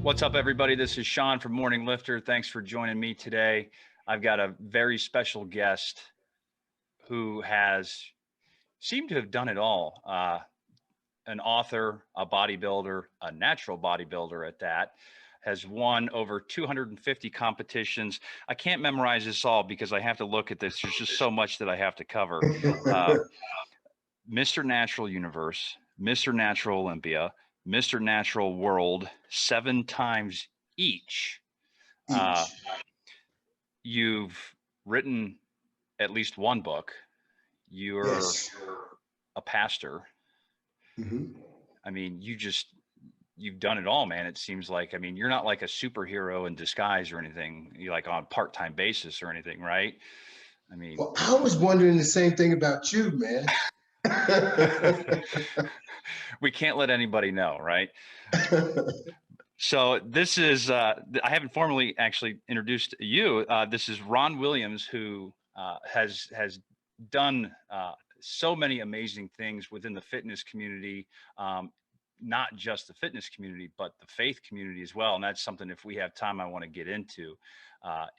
What's up, everybody? This is Sean from Morning Lifter. Thanks for joining me today. I've got a very special guest who has seemed to have done it all. An author, a bodybuilder, a natural bodybuilder at that, has won over 250 competitions. I can't memorize this all because I have to look at this. There's just so much that I have to cover. Mr. Natural Universe, Mr. Natural Olympia, Mr. Natural World, 7 times each. Each. You've written at least one book. You're Yes. a pastor. Mm-hmm. I mean, you've done it all, man. It seems like, I mean, you're not like a superhero in disguise or anything. You're like on a part-time basis or anything, right? I mean, Well, I was wondering the same thing about you, man. we can't let anybody know, right? So this is, I haven't formally actually introduced you. This is Ron Williams, who has done so many amazing things within the fitness community, not just the fitness community, but the faith community as well. And that's something, if we have time, I want to get into.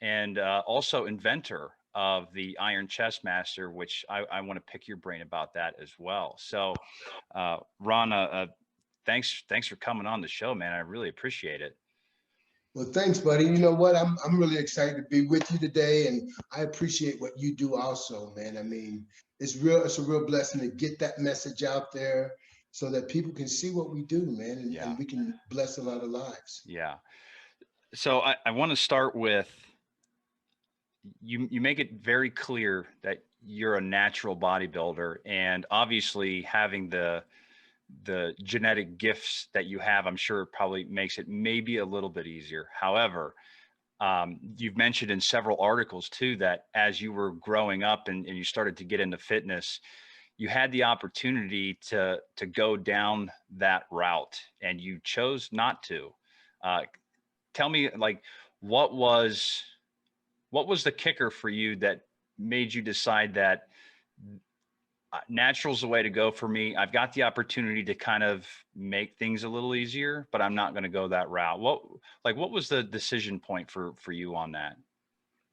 And also inventor of the Iron Chest Master, which I want to pick your brain about that as well. So Ron, thanks for coming on the show, man. I really appreciate it. Well, thanks, buddy. You know what? I'm really excited to be with you today, and I appreciate what you do also, man. I mean, it's a real blessing to get that message out there so that people can see what we do, man, and we can bless a lot of lives. Yeah. So I want to start with you make it very clear that you're a natural bodybuilder, and obviously having the genetic gifts that you have, I'm sure probably makes it maybe a little bit easier. However, you've mentioned in several articles too, that as you were growing up and you started to get into fitness, you had the opportunity to go down that route and you chose not to. Tell me, like, what was the kicker for you that made you decide that natural's the way to go for me? I've got the opportunity to kind of make things a little easier, but I'm not going to go that route. What was the decision point for you on that?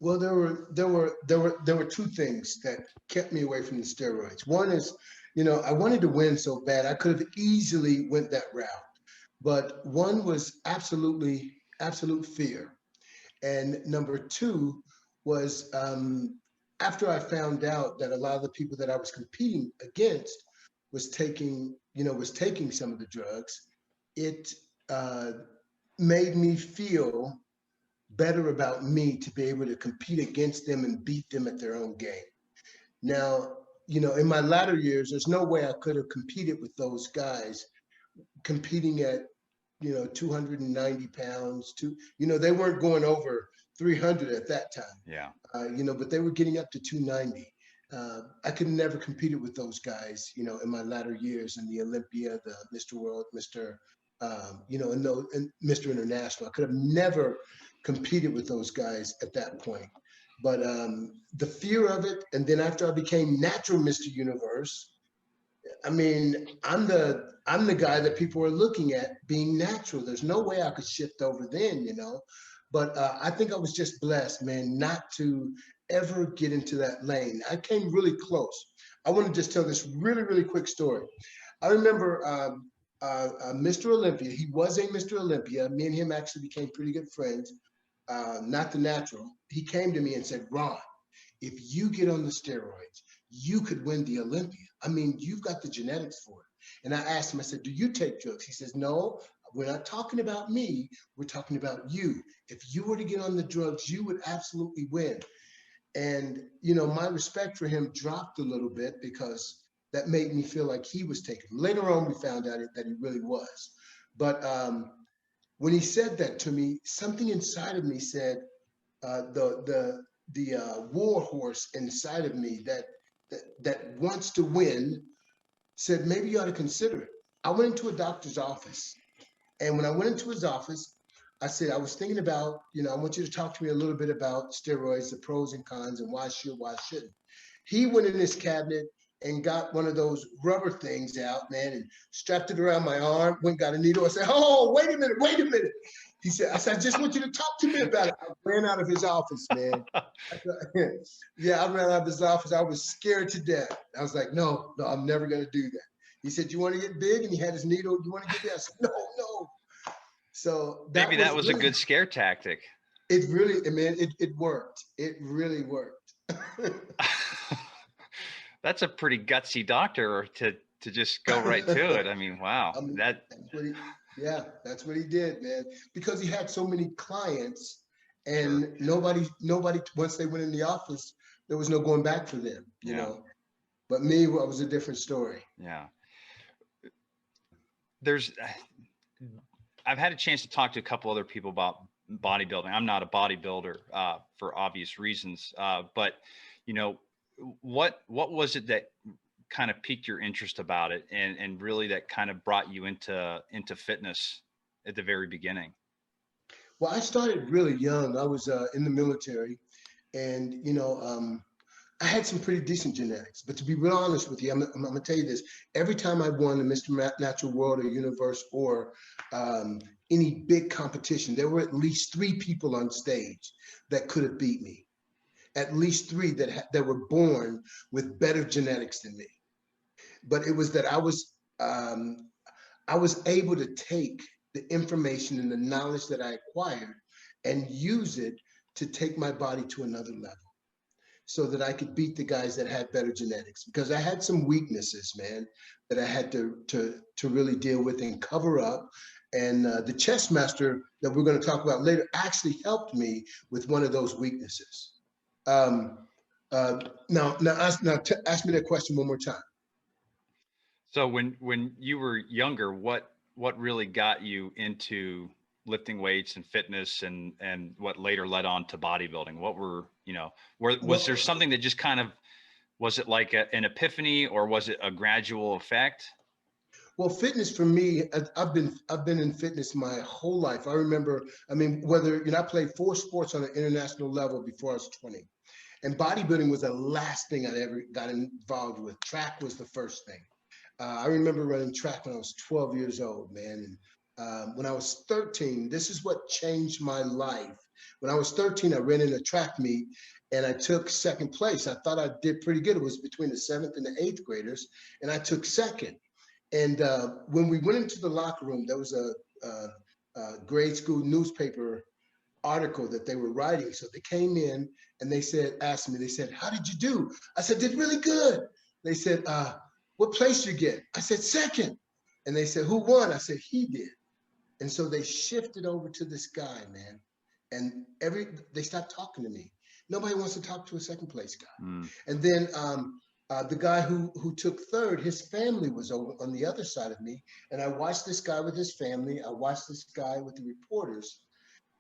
Well, there were two things that kept me away from the steroids. One is, I wanted to win so bad. I could have easily went that route. But one was absolute fear. And number two was after I found out that a lot of the people that I was competing against was taking some of the drugs, it made me feel better about me to be able to compete against them and beat them at their own game. Now, in my latter years, there's no way I could have competed with those guys competing at 290 pounds. They weren't going over 300 at that time. Yeah. But they were getting up to 290. I could never competed with those guys, in my latter years in the Olympia, the Mr. World, Mr. And Mr. International. I could have never competed with those guys at that point. But the fear of it, and then after I became natural Mr. Universe, I mean, I'm the guy that people are looking at being natural. There's no way I could shift over then, But I think I was just blessed, man, not to ever get into that lane. I came really close. I want to just tell this really, really quick story. I remember Mr. Olympia. He was a Mr. Olympia. Me and him actually became pretty good friends. Not the natural. He came to me and said, "Ron, if you get on the steroids, you could win the Olympia. I mean, you've got the genetics for it." And I asked him, I said, "Do you take drugs?" He says, "No, we're not talking about me. We're talking about you. If you were to get on the drugs, you would absolutely win." And, my respect for him dropped a little bit because that made me feel like he was taking them. Later on, we found out that he really was. But when he said that to me, something inside of me said, the war horse inside of me that wants to win said, maybe you ought to consider it. I went into a doctor's office. And when I went into his office, I said, I was thinking about, I want you to talk to me a little bit about steroids, the pros and cons, and why I shouldn't. He went in his cabinet and got one of those rubber things out, man, and strapped it around my arm, went got a needle. I said, "Oh, wait a minute. He said, I said, I just want you to talk to me about it. I ran out of his office, man. Yeah, I ran out of his office. I was scared to death. I was like, no, I'm never going to do that. He said, you want to get big? And he had his needle. You want to get big? I said, no, no. So Maybe that that was was a really, good scare tactic. it really, man, it worked. It really worked. That's a pretty gutsy doctor to just go right to it. I mean, wow. I mean, That that's what he, yeah, that's what he did, man. Because he had so many clients, sure. and nobody, once they went in the office, there was no going back for them, you Yeah. know. But me, well, it was a different story. Yeah. There's I've had a chance to talk to a couple other people about bodybuilding. I'm not a bodybuilder for obvious reasons, but you know, what was it that kind of piqued your interest about it, and really that kind of brought you into fitness at the very beginning? Well, I started really young. I was in the military, and I had some pretty decent genetics. But to be real honest with you, I'm gonna tell you this: every time I won the Mr. Natural World or Universe or any big competition, there were at least three people on stage that could have beat me. At least three that were born with better genetics than me. But it was that I was able to take the information and the knowledge that I acquired and use it to take my body to another level so that I could beat the guys that had better genetics, because I had some weaknesses, man, that I had to really deal with and cover up. And the chess master that we're going to talk about later actually helped me with one of those weaknesses. Um, ask me that question one more time. So when you were younger, what really got you into lifting weights and fitness, and what later led on to bodybuilding? What were, was there Well, something that just kind of, was it like an epiphany, or was it a gradual effect? well, fitness for me, I've been in fitness my whole life. I remember, I mean, whether I played four sports on an international level before I was 20, and bodybuilding was the last thing I ever got involved with. Track was the first thing. I remember running track when I was 12 years old, man. And when I was 13, this is what changed my life. When I was 13, I ran in a track meet and I took second place. I thought I did pretty good. It was between the seventh and the eighth graders, and I took second. And when we went into the locker room, there was a grade school newspaper article that they were writing. So they came in and asked me, they said, how did you do? I said, did really good. They said, what place you get? I said, second. And they said, who won? I said, he did. And so they shifted over to this guy, man. And they stopped talking to me. Nobody wants to talk to a second place guy. Mm. And then the guy who took third, his family was over on the other side of me. And I watched this guy with his family. I watched this guy with the reporters.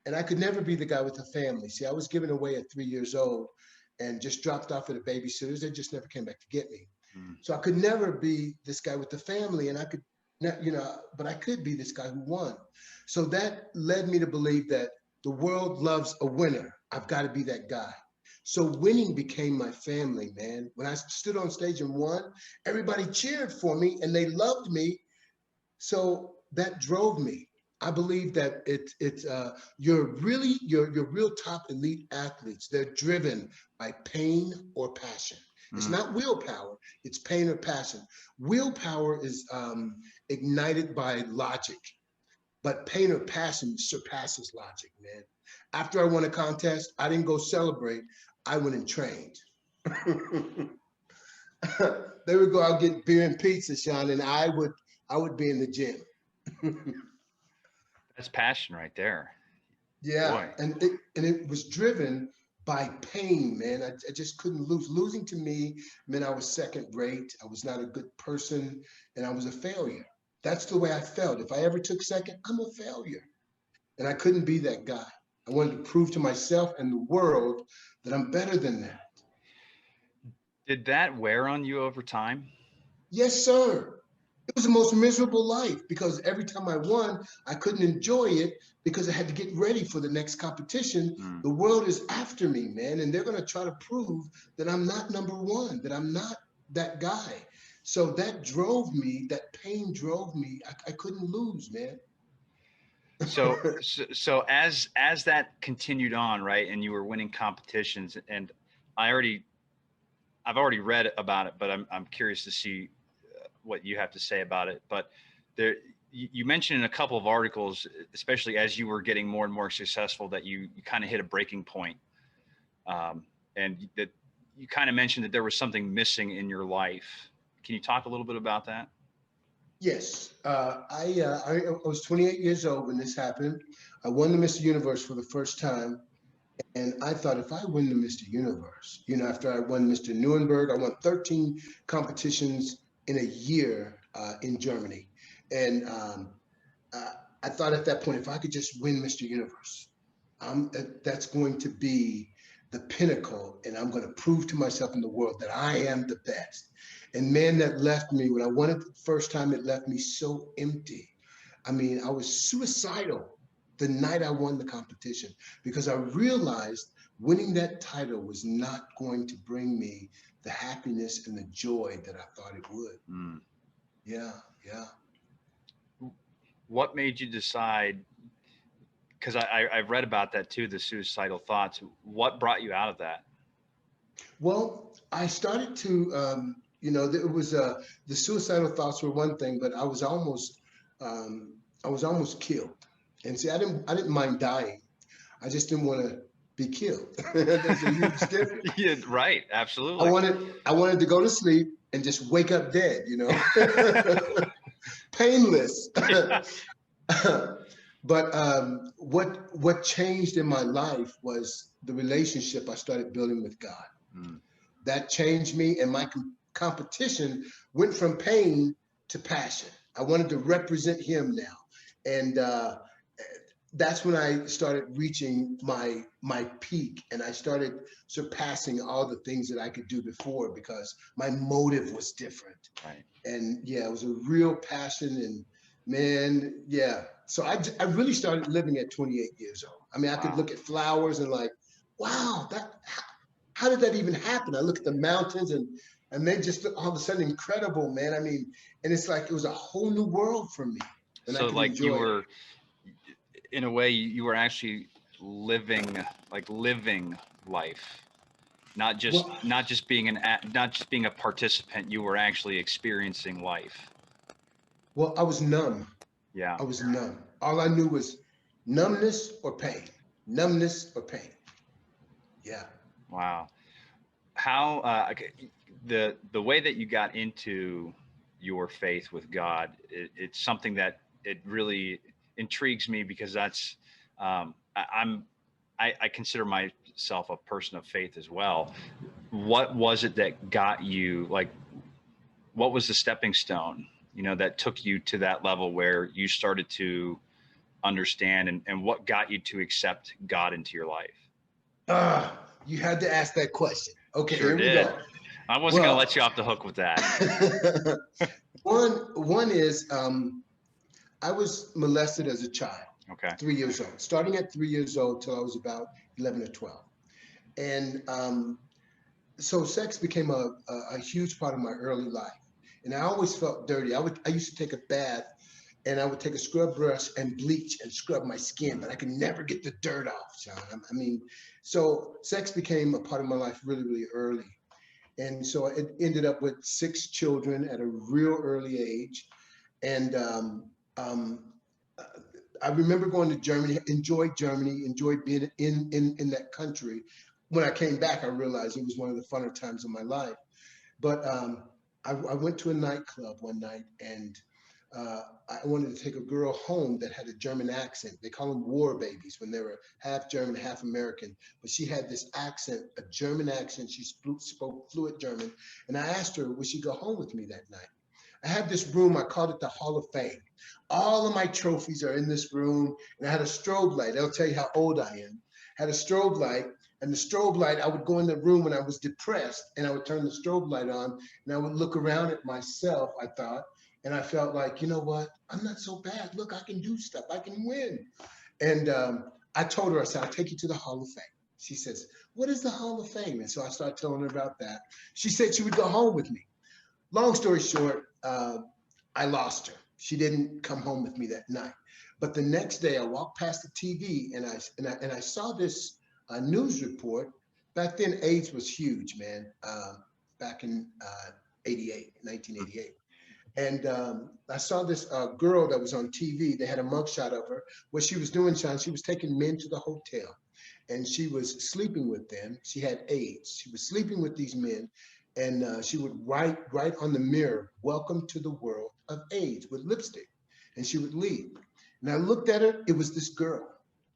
And I could never be the guy with the family. See, I was given away at 3 years old and just dropped off at the babysitters. They just never came back to get me. Mm. So I could never be this guy with the family, and I could, but I could be this guy who won. So that led me to believe that the world loves a winner. I've got to be that guy. So winning became my family, man. When I stood on stage and won, everybody cheered for me and they loved me. So that drove me. I believe that your real top elite athletes. They're driven by pain or passion. It's Mm. not willpower. It's pain or passion. Willpower is ignited by logic, but pain or passion surpasses logic, man. After I won a contest, I didn't go celebrate. I went and trained. They would go out get beer and pizza, Sean, and I would be in the gym. That's passion right there. Yeah, Boy. and it was driven by pain, man. I just couldn't lose. Losing to me meant I was second rate. I was not a good person, and I was a failure. That's the way I felt. If I ever took second, I'm a failure, and I couldn't be that guy. I wanted to prove to myself and the world that I'm better than that. Did that wear on you over time? Yes, sir. It was the most miserable life because every time I won, I couldn't enjoy it because I had to get ready for the next competition. Mm. The world is after me, man, and they're going to try to prove that I'm not number one, that I'm not that guy. So that pain drove me. I couldn't lose, man. So as that continued on, right, and you were winning competitions, and I already I've already read about it, but I'm curious to see what you have to say about it. But there, you mentioned in a couple of articles, especially as you were getting more and more successful, that you kind of hit a breaking point, and that you kind of mentioned that there was something missing in your life. Can you talk a little bit about that? Yes, I was 28 years old when this happened. I won the Mr. Universe for the first time, and I thought if I win the Mr. Universe, after I won Mr. Nuremberg, I won 13 competitions in a year in Germany, and uh, I thought at that point, if I could just win Mr. Universe, that's going to be the pinnacle, and I'm going to prove to myself in the world that I am the best. And man, that left me when I won it the first time. It left me so empty. I mean, I was suicidal the night I won the competition because I realized winning that title was not going to bring me the happiness and the joy that I thought it would. Mm. Yeah, yeah. What made you decide? Because I've read about that too, the suicidal thoughts. What brought you out of that? Well, I started to, it was the suicidal thoughts were one thing, but um, I was almost killed. And see, I didn't mind dying. I just didn't want to be killed. There's a huge difference. Yeah, right. I Absolutely. wanted, I wanted to go to sleep and just wake up dead, painless. Yeah. But what changed in my life was the relationship I started building with God. Mm. That changed me, and my competition went from pain to passion. I wanted to represent Him now, and that's when I started reaching my peak, and I started surpassing all the things that I could do before because my motive was different. Right. And yeah, it was a real passion, and man, yeah. So I really started living at 28 years old. I mean, I could Wow. look at flowers and like, wow, that how did that even happen? I look at the mountains and they just look all of a sudden incredible, man. I mean, and it's like it was a whole new world for me, and I So could like you enjoy it. were, in a way, you were actually living, like living life, Well, not just being not just being a participant. You were actually experiencing life. well, I was numb. Yeah. I was numb. All I knew was numbness or pain, numbness or pain. Yeah. Wow. How okay, the way that you got into your faith with God, it's something that it really intrigues me because that's I'm I consider myself a person of faith as well. What was it that got you, like, what was the stepping stone, that took you to that level where you started to understand, and what got you to accept God into your life? You had to ask that question. Okay, Sure here we did. go. I wasn't going to let Well, you off the hook with that. one is I was molested as a child, Okay. 3 years old, starting at 3 years old till I was about 11 or 12. And so sex became a huge part of my early life. And I always felt dirty. I used to take a bath and I would take a scrub brush and bleach and scrub my skin, but I could never get the dirt off, John. I mean, so sex became a part of my life really, really early. And so it ended up with 6 children at a real early age. And um, uh, I remember going to Germany, enjoyed being in that country. When I came back, I realized it was one of the funner times of my life. But I went to a nightclub one night and uh, I wanted to take a girl home that had a German accent. They call them war babies when they were half German, half American. But she had this accent, a German accent. She spoke fluent German. And I asked her, would she go home with me that night? I have this room, I called it the Hall of Fame. All of my trophies are in this room. And I had a strobe light. That'll tell you how old I am. Had a strobe light. And the strobe light, I would go in the room when I was depressed and I would turn the strobe light on and I would look around at myself, I thought, and I felt like, you know what? I'm not so bad. Look, I can do stuff. I can win. And I told her, I said, I'll take you to the Hall of Fame. She says, what is the Hall of Fame? And so I started telling her about that. She said she would go home with me. Long story short, I lost her. She didn't come home with me that night. But the next day I walked past the TV and I saw this news report. Back then, AIDS was huge, man. Back in 1988. And I saw this girl that was on TV. They had a mugshot of her. What she was doing, Sean, she was taking men to the hotel and she was sleeping with them. She had AIDS. She was sleeping with these men, and she would write on the mirror, "Welcome to the world of AIDS," with lipstick, and she would leave. And I looked at her. It was this girl,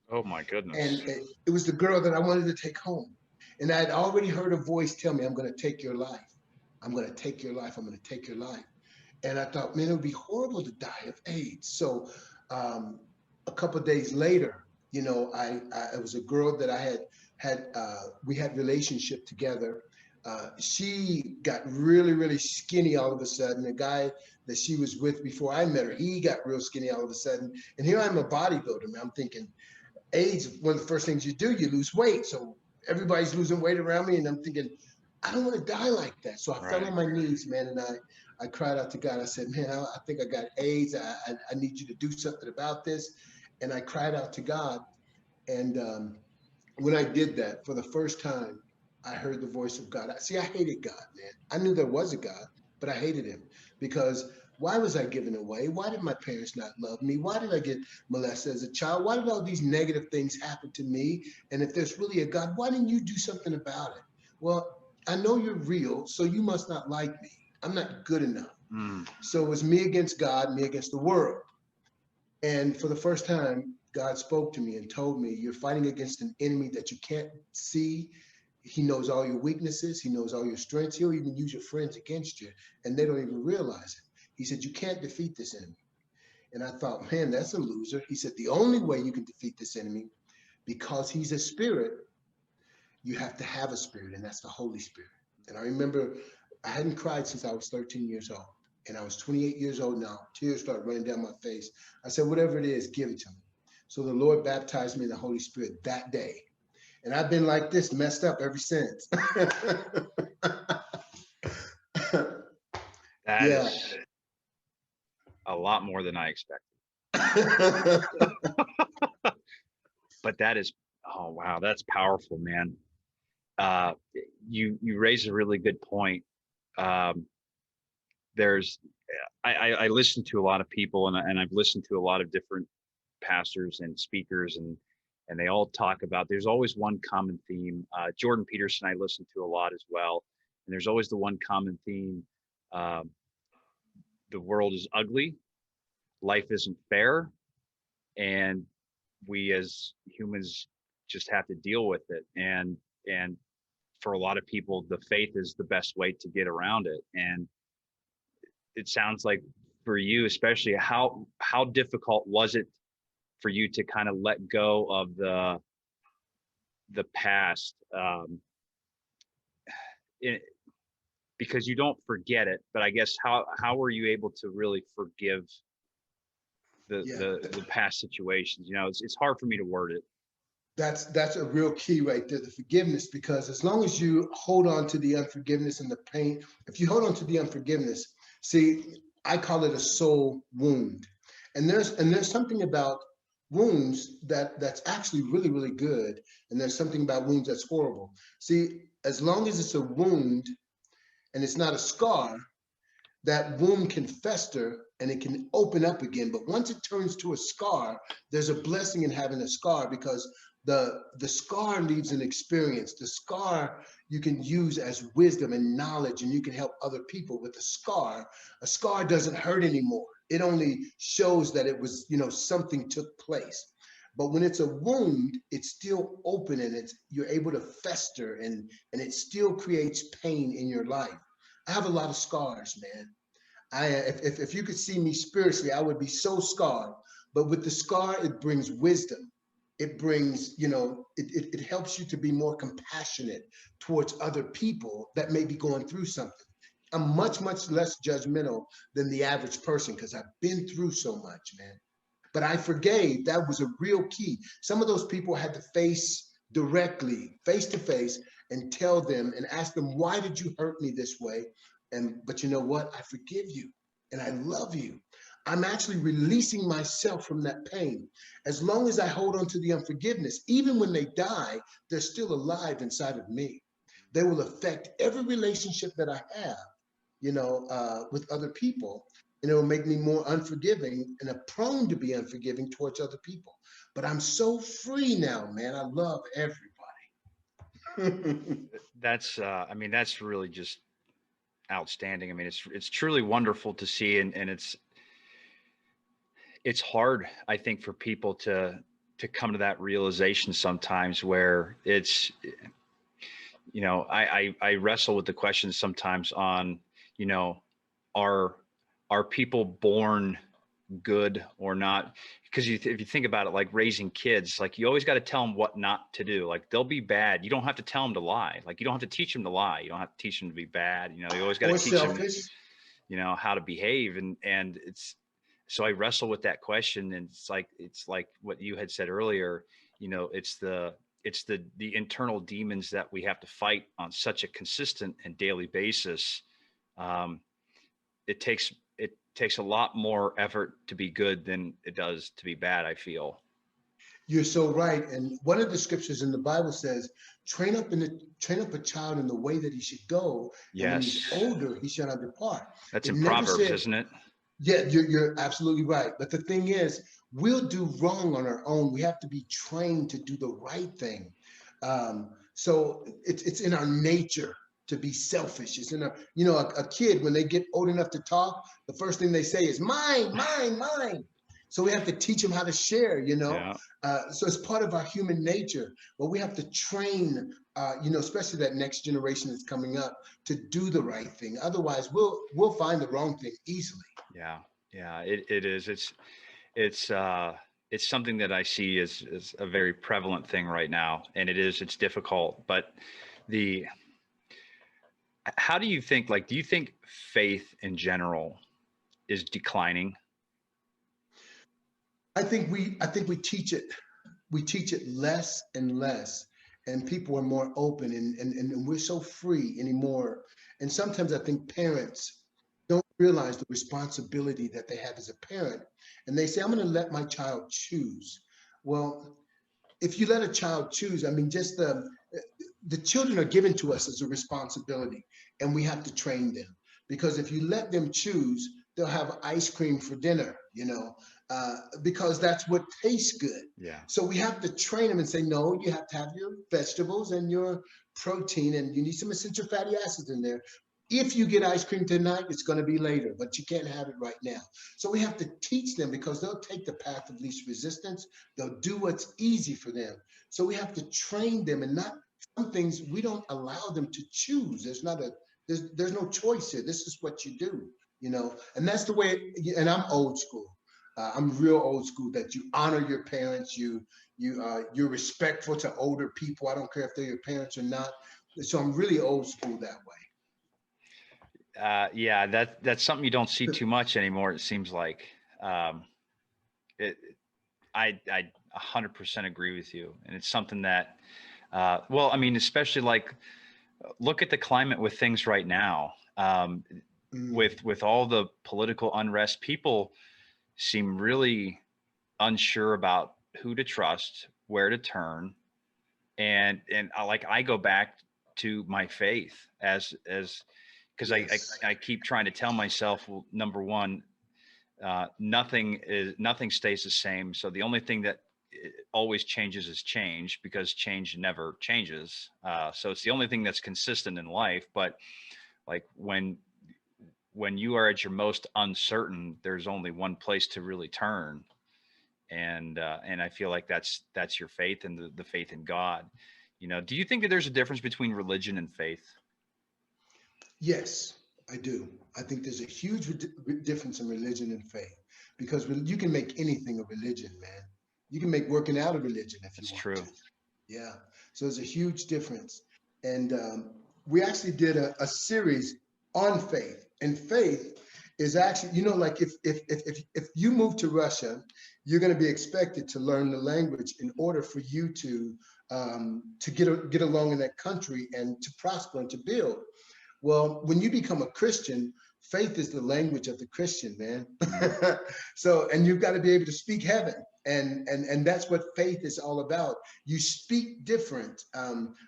Oh my goodness. and it was the girl that I wanted to take home. And I had already heard a voice tell me, "I'm going to take your life. I'm going to take your life. I'm going to take your life." And I thought, man, it would be horrible to die of AIDS. So a couple of days later, you know, it was a girl that I we had relationship together. She got really, really skinny all of a sudden. The guy that she was with before I met her, he got real skinny all of a sudden. And here I'm a bodybuilder, man. I'm thinking, AIDS, one of the first things you do, you lose weight. So everybody's losing weight around me. And I'm thinking, I don't want to die like that. So I fell on my knees, man. And I cried out to God. I said, man, I think I got AIDS. I need you to do something about this. And I cried out to God. And when I did that for the first time, I heard the voice of God. See, I hated God, man. I knew there was a God, but I hated him because why was I given away? Why did my parents not love me? Why did I get molested as a child? Why did all these negative things happen to me? And if there's really a God, why didn't you do something about it? Well, I know you're real, so you must not like me. I'm not good enough. So it was me against God, me against the world. And for the first time, God spoke to me and told me, you're fighting against an enemy that you can't see. He knows all your weaknesses. He knows all your strengths. He'll even use your friends against you, and they don't even realize it. He said, you can't defeat this enemy. And I thought, man, that's a loser. He said, the only way you can defeat this enemy, because he's a spirit, you have to have a spirit, and that's the Holy Spirit. And I remember I hadn't cried since I was 13 years old. And I was 28 years old now. Tears started running down my face. I said, whatever it is, give it to me. So the Lord baptized me in the Holy Spirit that day. And I've been like this, messed up ever since. That Yeah. is a lot more than I expected. But that is, oh wow, that's powerful, man. You raise a really good point. There's, I listen to a lot of people, and I've listened to a lot of different pastors and speakers, and they all talk about, there's always one common theme. Jordan Peterson I listen to a lot as well, and there's always the one common theme. The world is ugly, life isn't fair, and we as humans just have to deal with it. And for a lot of people, the faith is the best way to get around it. And it sounds like for you, especially, how difficult was it for you to kind of let go of the past? Because you don't forget it, but I guess how were you able to really forgive the past situations? You know, it's hard for me to word it. That's a real key right there, the forgiveness, because as long as you hold on to the unforgiveness and the pain, if you hold on to the unforgiveness, see, I call it a soul wound. And there's something about wounds that's actually really, really good. And there's something about wounds that's horrible. See, as long as it's a wound and it's not a scar, that wound can fester and it can open up again. But once it turns to a scar, there's a blessing in having a scar, because the scar leaves an experience. The scar you can use as wisdom and knowledge, and you can help other people with a scar doesn't hurt anymore. It only shows that it was, you know, something took place. But when it's a wound, it's still open, and you're able to fester, and it still creates pain in your life. I have a lot of scars, man. If you could see me spiritually, I would be so scarred. But with the scar, it brings wisdom. It brings, you know, it helps you to be more compassionate towards other people that may be going through something. I'm much, much less judgmental than the average person because I've been through so much, man. But I forgave. That was a real key. Some of those people had to face directly, face to face, and tell them and ask them, why did you hurt me this way? But you know what? I forgive you and I love you. I'm actually releasing myself from that pain. As long as I hold on to the unforgiveness, even when they die, they're still alive inside of me. They will affect every relationship that I have, with other people. And it will make me more unforgiving and prone to be unforgiving towards other people. But I'm so free now, man. I love everybody. That's I mean, that's really just outstanding. I mean, it's truly wonderful to see, and it's hard, I think, for people to come to that realization sometimes, where it's, I wrestle with the question sometimes on, you know, are are people born good or not? Because if you think about it, like raising kids, like you always got to tell them what not to do. Like they'll be bad. You don't have to tell them to lie. Like you don't have to teach them to lie. You don't have to teach them to be bad. You always got to Or teach them, selfish. how to behave. And it's, so I wrestle with that question. And it's like what you had said earlier, it's the internal demons that we have to fight on such a consistent and daily basis. Um, it takes a lot more effort to be good than it does to be bad, I feel. You're so right. And one of the scriptures in the Bible says, train up a child in the way that he should go, and when he's Yes. older, he shall not depart. That's It in never Proverbs, said, isn't it? yeah, you're absolutely right. But the thing is, we'll do wrong on our own. We have to be trained to do the right thing. So it's in our nature to be selfish. It's in a kid, when they get old enough to talk, the first thing they say is mine, mine, mine. So we have to teach them how to share. Yeah. So it's part of our human nature, but we have to train, especially that next generation that's coming up, to do the right thing. Otherwise, we'll find the wrong thing easily. Yeah. Yeah. It is. It's something that I see as a very prevalent thing right now. And it's difficult, but the, how do you think, like, do you think faith in general is declining? I think we teach it. We teach it less and less, and people are more open, and we're so free anymore. And sometimes I think parents don't realize the responsibility that they have as a parent, and they say, I'm going to let my child choose. Well, if you let a child choose, I mean, just the children are given to us as a responsibility, and we have to train them. Because if you let them choose, they'll have ice cream for dinner, because that's what tastes good. Yeah. So we have to train them and say, no, you have to have your vegetables and your protein, and you need some essential fatty acids in there. If you get ice cream tonight, it's going to be later, but you can't have it right now. So we have to teach them, because they'll take the path of least resistance. They'll do what's easy for them. So we have to train them, and not some things we don't allow them to choose. There's no choice here. This is what you do. And that's the way. And I'm old school. I'm real old school, that you honor your parents. You're respectful to older people. I don't care if they're your parents or not. So I'm really old school that way. Yeah, that's something you don't see too much anymore. It seems like, um, it, I 100% agree with you. And it's something that, well, I mean, especially like, look at the climate with things right now. Mm, With all the political unrest, people seem really unsure about who to trust, where to turn. And I go back to my faith as because yes. I keep trying to tell myself, well, number one, nothing stays the same. So the only thing that always changes is change, because change never changes. So it's the only thing that's consistent in life. But like when you are at your most uncertain, there's only one place to really turn. And I feel like that's your faith, and the faith in God. Do you think that there's a difference between religion and faith? Yes, I do. I think there's a huge difference in religion and faith, because you can make anything a religion, man. You can make working out a religion if you That's want to. true. Yeah. So there's a huge difference. And we actually did a series on faith. And faith is actually, like if you move to Russia, you're going to be expected to learn the language in order for you to get along in that country and to prosper and to build. Well, when you become a Christian, Faith is the language of the Christian, man. Mm. So, and you've got to be able to speak heaven. And that's what faith is all about. You speak different.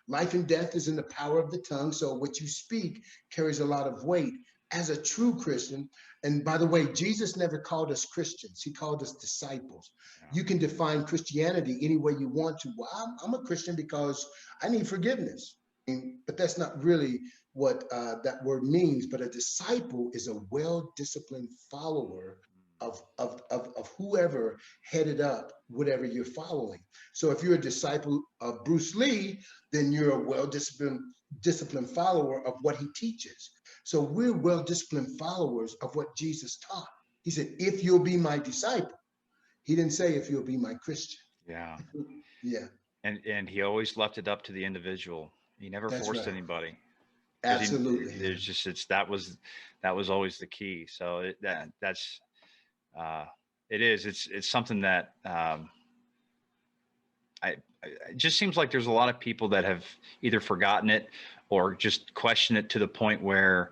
Life and death is in the power of the tongue. So what you speak carries a lot of weight as a true Christian. And by the way, Jesus never called us Christians. He called us disciples. Yeah. You can define Christianity any way you want to. Well, I'm a Christian because I need forgiveness. But that's not really what that word means. But a disciple is a well-disciplined follower of whoever headed up whatever you're following. So if you're a disciple of Bruce Lee, then you're a well-disciplined follower of what he teaches. So we're well-disciplined followers of what Jesus taught. He said, if you'll be my disciple. He didn't say if you'll be my Christian. Yeah. Yeah, And he always left it up to the individual. He never that's forced right. anybody. Because Absolutely, there's man. just that was always the key. So that's uh, it is. It's something that it just seems like there's a lot of people that have either forgotten it or just question it to the point where,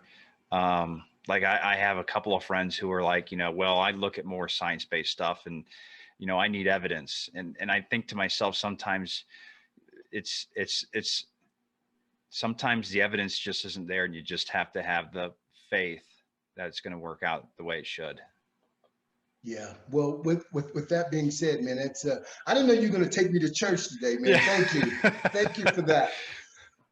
like I have a couple of friends who are like, well, I look at more science-based stuff and, I need evidence. And I think to myself, sometimes it's sometimes the evidence just isn't there and you just have to have the faith that it's going to work out the way it should. Yeah. Well, with that being said, man, it's I didn't know you were going to take me to church today, man. Yeah. Thank you for that.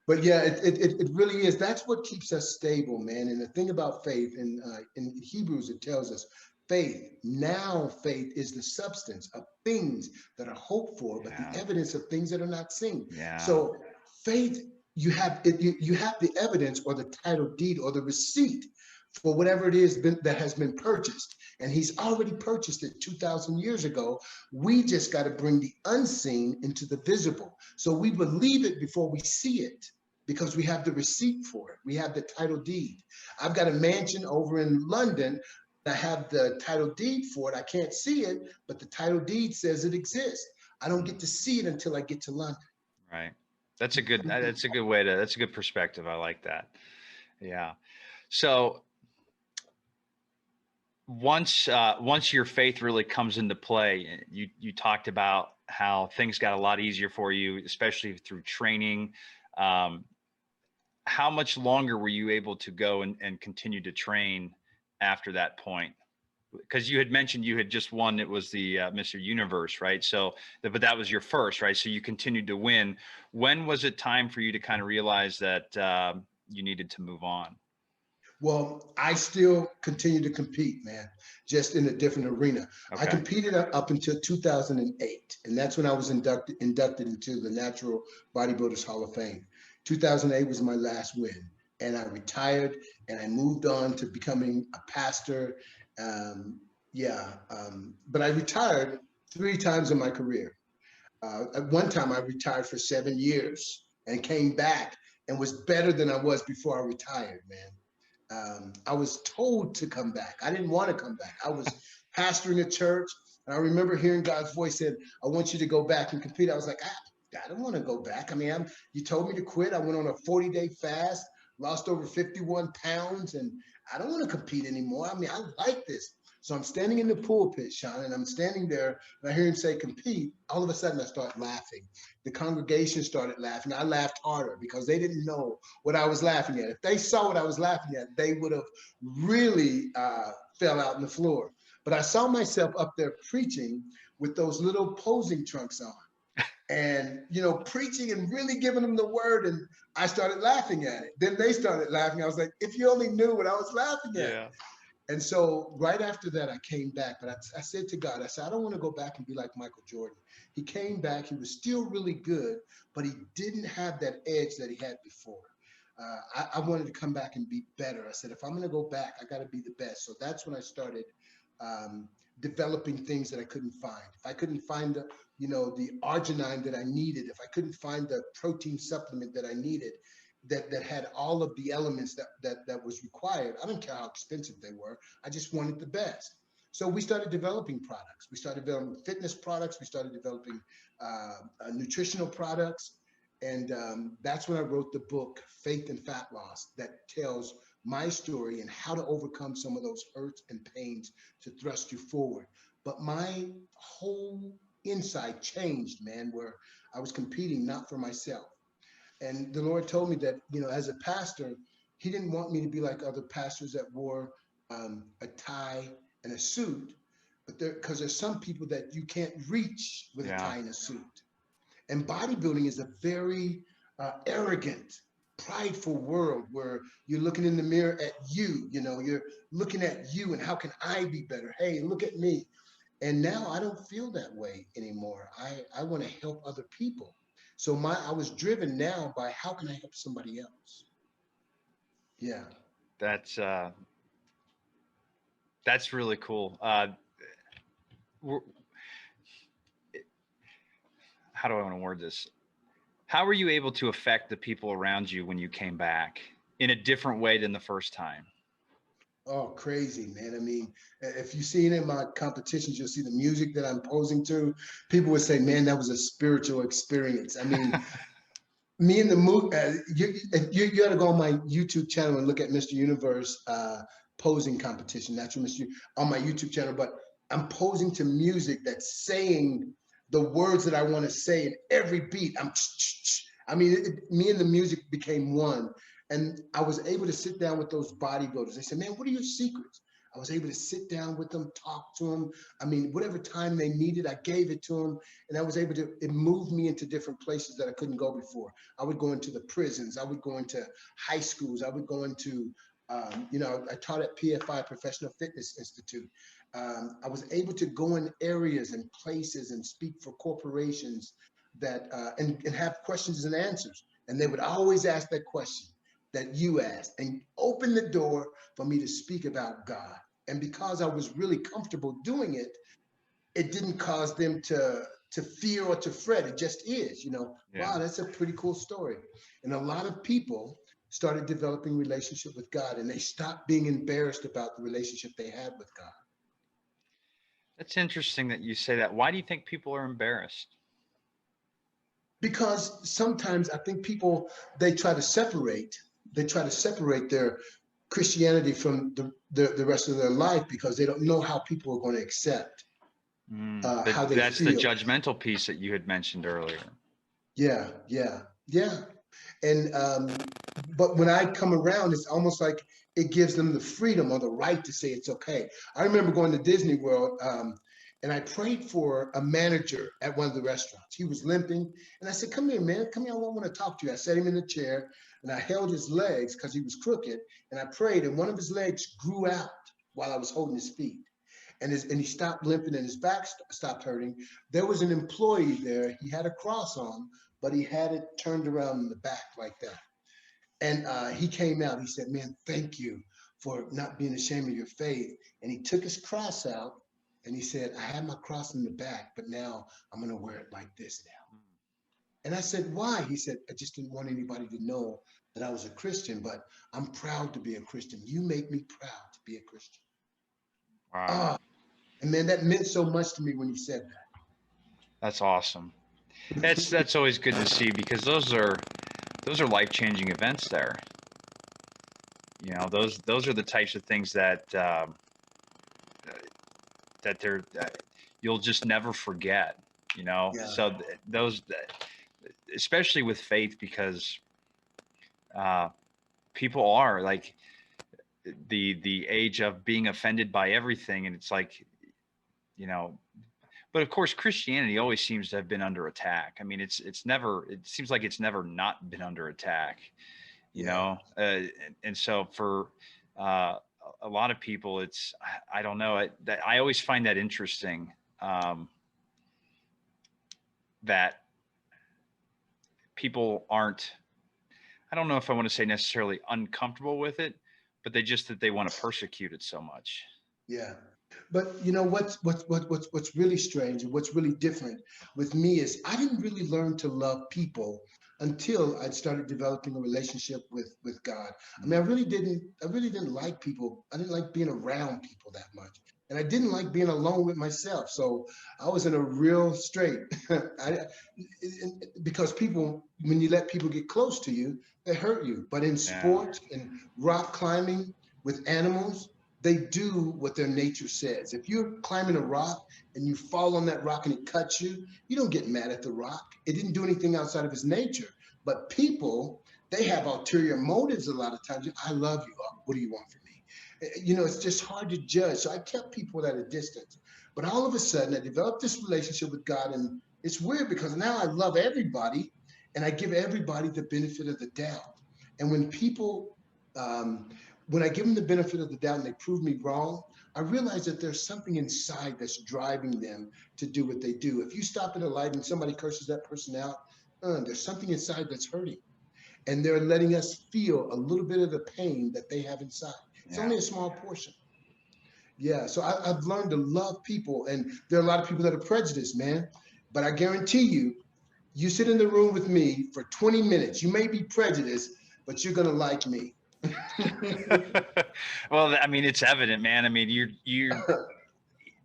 But yeah, it really is. That's what keeps us stable, man. And the thing about faith, in Hebrews, it tells us faith is the substance of things that are hoped for, but Yeah. the evidence of things that are not seen. Yeah. So faith, you have the evidence or the title deed or the receipt for whatever it is that has been purchased. And he's already purchased it 2,000 years ago. We just got to bring the unseen into the visible. So we believe it before we see it because we have the receipt for it. We have the title deed. I've got a mansion over in London. I have the title deed for it. I can't see it, but the title deed says it exists. I don't get to see it until I get to London. Right. That's a good perspective. I like that. Yeah. So once your faith really comes into play, you talked about how things got a lot easier for you, especially through training. Um, how much longer were you able to go and continue to train after that point? Because you had mentioned you had just won, it was the Mr. Universe, right? So, but that was your first, right? So you continued to win. When was it time for you to kind of realize that you needed to move on? Well, I still continue to compete, man, just in a different arena. I Okay. competed up until 2008, and that's when I was inducted into the Natural Bodybuilders Hall of Fame. 2008 was my last win, and I retired and I moved on to becoming a pastor. But I retired 3 times in my career. At one time, I retired for 7 years and came back and was better than I was before I retired, man. I was told to come back. I didn't want to come back. I was pastoring a church, and I remember hearing God's voice said, "I want you to go back and compete." I was like, I don't want to go back. I mean, you told me to quit. I went on a 40-day fast, lost over 51 pounds, and I don't want to compete anymore. I mean, I like this. So I'm standing in the pulpit, Sean, and I'm standing there, and I hear him say, "Compete." All of a sudden, I start laughing. The congregation started laughing. I laughed harder because they didn't know what I was laughing at. If they saw what I was laughing at, they would have really fell out on the floor. But I saw myself up there preaching with those little posing trunks on and, preaching and really giving them the word. And I started laughing at it. Then they started laughing. I was like, if you only knew what I was laughing at. Yeah. And so right after that, I came back, but I said to God, I said, I don't want to go back and be like Michael Jordan. He came back, he was still really good, but he didn't have that edge that he had before. I wanted to come back and be better. I said, if I'm going to go back, I got to be the best. So that's when I started developing things that I couldn't find. If I couldn't find the arginine that I needed, if I couldn't find the protein supplement that I needed, that had all of the elements that was required. I don't care how expensive they were. I just wanted the best. So we started developing products. We started developing fitness products. We started developing nutritional products. And that's when I wrote the book, Faith and Fat Loss, that tells my story and how to overcome some of those hurts and pains to thrust you forward. But my whole inside changed, man, where I was competing not for myself. And the Lord told me that, as a pastor, He didn't want me to be like other pastors that wore a tie and a suit, but because there's some people that you can't reach with a Yeah. tie and a suit. And bodybuilding is a very arrogant, prideful world where you're looking in the mirror at you, you're looking at you and how can I be better? Hey, look at me. And now I don't feel that way anymore. I want to help other people. So I was driven now by how can I help somebody else? Yeah. That's really cool. How do I want to word this? How were you able to affect the people around you when you came back in a different way than the first time? Oh, crazy, man. I mean, if you've seen in my competitions, you'll see the music that I'm posing to. People would say, man, that was a spiritual experience. I mean, me and the movie, you got to go on my YouTube channel and look at Mr. Universe posing competition. That's on my YouTube channel. But I'm posing to music that's saying the words that I want to say in every beat. I mean, me and the music became one. And I was able to sit down with those bodybuilders. They said, man, what are your secrets? I was able to sit down with them, talk to them. I mean, whatever time they needed, I gave it to them. And I was able to, it moved me into different places that I couldn't go before. I would go into the prisons. I would go into high schools. I would go into, I taught at PFI, Professional Fitness Institute. I was able to go in areas and places and speak for corporations that, and have questions and answers. And they would always ask that question that you asked and open the door for me to speak about God. And because I was really comfortable doing it, it didn't cause them to fear or to fret. It just is, Yeah. wow, that's a pretty cool story. And a lot of people started developing relationship with God and they stopped being embarrassed about the relationship they had with God. That's interesting that you say that. Why do you think people are embarrassed? Because sometimes I think people, they try to separate their Christianity from the rest of their life because they don't know how people are going to accept how they That's the feel. judgmental piece that you had mentioned earlier. Yeah, yeah, yeah. And but when I come around, it's almost like it gives them the freedom or the right to say it's okay. I remember going to Disney World, and I prayed for a manager at one of the restaurants. He was limping, and I said, "Come here, man. Come here. I want to talk to you." I set him in the chair, and I held his legs because he was crooked, and I prayed, and one of his legs grew out while I was holding his feet. And he stopped limping and his back stopped hurting. There was an employee there. He had a cross on, but he had it turned around in the back like that. And he came out. He said, "Man, thank you for not being ashamed of your faith." And he took his cross out and he said, "I had my cross in the back, but now I'm going to wear it like this now." And I said, "Why?" He said, "I just didn't want anybody to know that I was a Christian, but I'm proud to be a Christian. You make me proud to be a Christian." Wow. Ah, and man, that meant so much to me when he said That's awesome. that. That's always good to see because those are life-changing events there. Those are the types of things that you'll just never forget. Yeah, So those, especially with faith, because uh, people are like the age of being offended by everything, and it's like you know. But of course, Christianity always seems to have been under attack. I mean, it's never. It seems like it's never not been under attack. yeah, And so for uh, a lot of people, I don't know. I always find that interesting, that people aren't. I don't know if I want to say necessarily uncomfortable with it, but that they want to persecute it so much. yeah. But what's really strange and what's really different with me is I didn't really learn to love people until I started developing a relationship with God. I mean, Mm. I really didn't like people. I didn't like being around people that much. And I didn't like being alone with myself. So I was in a real straight. Because people, when you let people get close to you, they hurt you. But in Yeah. sports and rock climbing with animals, they do what their nature says. If you're climbing a rock and you fall on that rock and it cuts you, you don't get mad at the rock. It didn't do anything outside of its nature. But people, they have ulterior motives a lot of times. I love you. What do you want from me? It's just hard to judge. So I kept people at a distance. But all of a sudden, I developed this relationship with God. And it's weird because now I love everybody and I give everybody the benefit of the doubt. And um, when I give them the benefit of the doubt and they prove me wrong, I realize that there's something inside that's driving them to do what they do. If you stop at a light and somebody curses that person out, there's something inside that's hurting. And they're letting us feel a little bit of the pain that they have inside. It's Yeah. only a small portion. Yeah. So I've learned to love people. And there are a lot of people that are prejudiced, man. But I guarantee you, you sit in the room with me for 20 minutes. You may be prejudiced, but you're going to like me. Well, I mean, it's evident, man. I mean, you're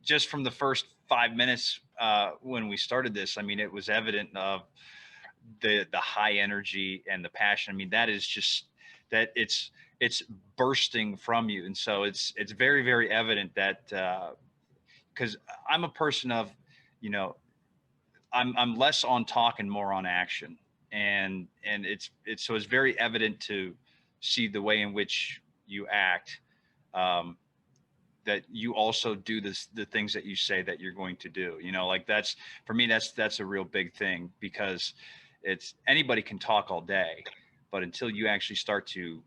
just from the first 5 minutes when we started this. I mean, it was evident of the high energy and the passion. I mean, that is just that it's bursting from you, and so it's very very evident that because I'm a person of, you know, I'm less on talk and more on action, and it's so it's very evident to see the way in which you act. Um, that you also do the things that you say that you're going to do, you know, like that's for me, that's a real big thing, because it's anybody can talk all day, but until you actually start to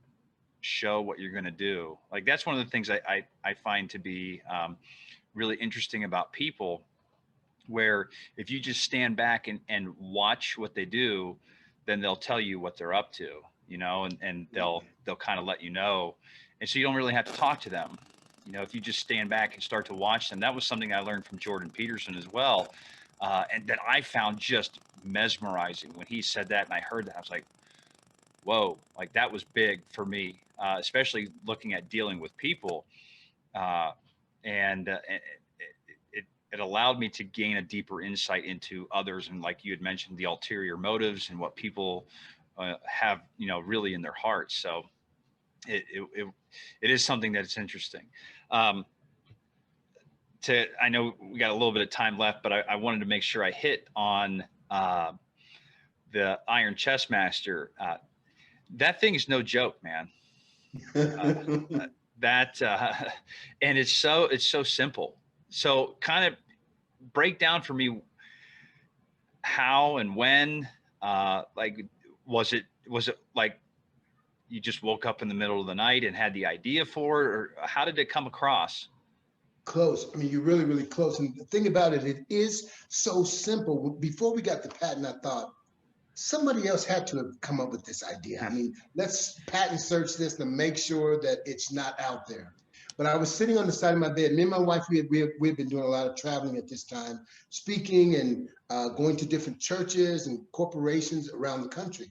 show what you're going to do, like that's one of the things I find to be really interesting about people, where if you just stand back and watch what they do, then they'll tell you what they're up to, you know, and they'll kind of let you know, and so you don't really have to talk to them. You know, if you just stand back and start to watch them. That was something I learned from Jordan Peterson as well, and that I found just mesmerizing when he said that, and I heard that I was like, whoa, like that was big for me, especially looking at dealing with people, uh, and it allowed me to gain a deeper insight into others, and like you had mentioned, the ulterior motives and what people have, you know, really in their hearts. So it it, it, it is something that's interesting. Um, I know we got a little bit of time left, but I wanted to make sure I hit on the Iron Chess Master. That thing is no joke, man. Uh, that and it's so simple. So kind of break down for me how and when, like, was it like you just woke up in the middle of the night and had the idea for it, or how did it come across? Close. I mean, you're really, really close. And the thing about it, it is so simple. Before we got the patent, I thought somebody else had to have come up with this idea. I mean, let's patent search this to make sure that it's not out there. But I was sitting on the side of my bed. Me and my wife, we had been doing a lot of traveling at this time, speaking and going to different churches and corporations around the country.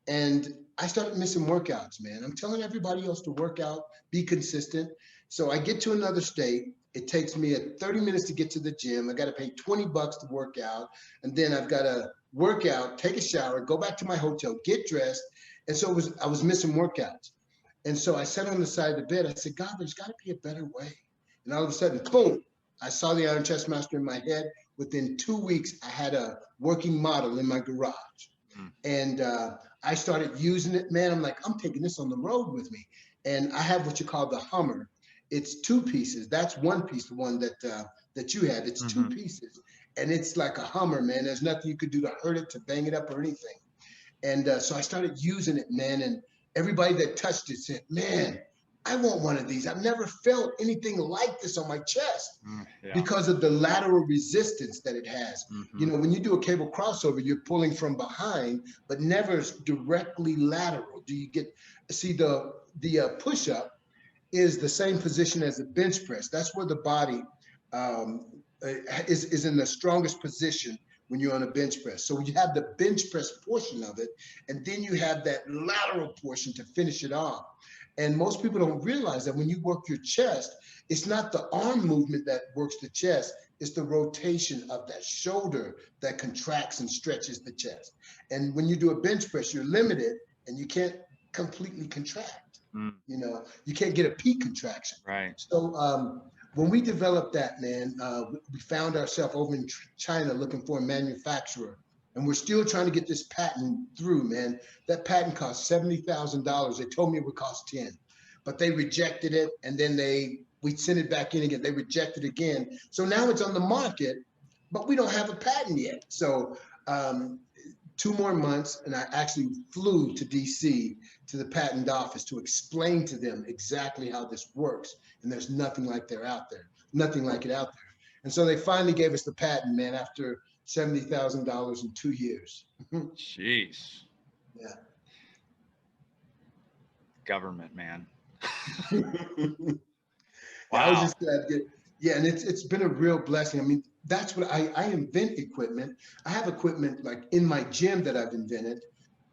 And I started missing workouts, man. I'm telling everybody else to work out, be consistent. So I get to another state. It takes me 30 minutes to get to the gym. I got to pay $20 to work out. And then I've got to work out, take a shower, go back to my hotel, get dressed. And so I was missing workouts. And so I sat on the side of the bed. I said, God, there's got to be a better way. And all of a sudden, boom, I saw the Iron Chess Master in my head. Within 2 weeks, I had a working model in my garage. Mm. And I started using it. Man, I'm like, I'm taking this on the road with me. And I have what you call the Hummer. It's two pieces. That's one piece, the one that you had. It's two pieces. And it's like a Hummer, man. There's nothing you could do to hurt it, to bang it up or anything. And so I started using it, man. And everybody that touched it said, man, I want one of these. I've never felt anything like this on my chest Yeah. because of the lateral resistance that it has. You know, when you do a cable crossover, you're pulling from behind, but never directly lateral. Do you see the push-up is the same position as the bench press. That's where the body is in the strongest position when you're on a bench press. So you have the bench press portion of it, and then you have that lateral portion to finish it off. And most people don't realize that when you work your chest, it's not the arm movement that works the chest, it's the rotation of that shoulder that contracts and stretches the chest. And when you do a bench press, you're limited and you can't completely contract. You know, you can't get a peak contraction. Right. So when we developed that, man, we found ourselves over in China looking for a manufacturer. And we're still trying to get this patent through, man. That patent cost $70,000. They told me it would cost 10, but they rejected it. And then we sent it back in again. They rejected it again. So now it's on the market, but we don't have a patent yet. So 2 more months, and I actually flew to DC to the patent office to explain to them exactly how this works. And there's nothing like it out there. And so they finally gave us the patent, man, after $70,000 in 2 years. Jeez. Yeah. Government, man. Wow. I was just Yeah, and it's been a real blessing. I mean, that's what I invent equipment. I have equipment like in my gym that I've invented